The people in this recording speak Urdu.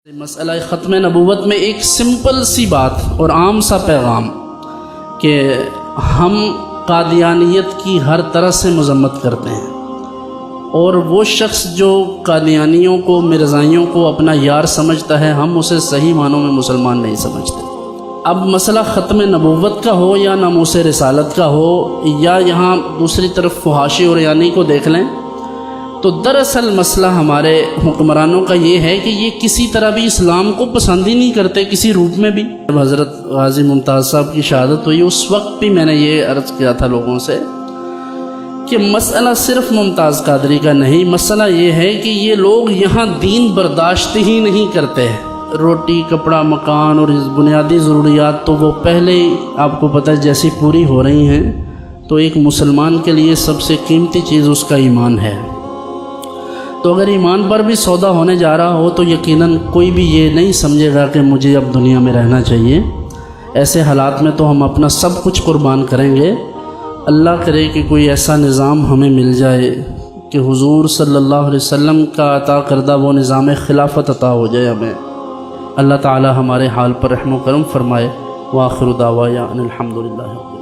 مسئلہ ختم نبوت میں ایک سمپل سی بات اور عام سا پیغام کہ ہم قادیانیت کی ہر طرح سے مذمت کرتے ہیں، اور وہ شخص جو قادیانیوں کو، مرزائیوں کو اپنا یار سمجھتا ہے، ہم اسے صحیح معنوں میں مسلمان نہیں سمجھتے۔ اب مسئلہ ختم نبوت کا ہو یا ناموس رسالت کا ہو، یا یہاں دوسری طرف فحاشی اور یعنی کو دیکھ لیں، تو دراصل مسئلہ ہمارے حکمرانوں کا یہ ہے کہ یہ کسی طرح بھی اسلام کو پسند ہی نہیں کرتے کسی روپ میں بھی۔ جب حضرت غازی ممتاز صاحب کی شہادت ہوئی اس وقت بھی میں نے یہ عرض کیا تھا لوگوں سے کہ مسئلہ صرف ممتاز قادری کا نہیں، مسئلہ یہ ہے کہ یہ لوگ یہاں دین برداشت ہی نہیں کرتے ہیں۔ روٹی، کپڑا، مکان اور بنیادی ضروریات تو وہ پہلے ہی آپ کو پتہ ہے جیسی پوری ہو رہی ہیں، تو ایک مسلمان کے لیے سب سے قیمتی چیز اس کا ایمان ہے۔ تو اگر ایمان پر بھی سودا ہونے جا رہا ہو تو یقیناً کوئی بھی یہ نہیں سمجھے گا کہ مجھے اب دنیا میں رہنا چاہیے۔ ایسے حالات میں تو ہم اپنا سب کچھ قربان کریں گے۔ اللہ کرے کہ کوئی ایسا نظام ہمیں مل جائے کہ حضور صلی اللہ علیہ وسلم کا عطا کردہ وہ نظام خلافت عطا ہو جائے ہمیں۔ اللہ تعالی ہمارے حال پر رحم و کرم فرمائے۔ وآخر دعوانا ان الحمد للہ۔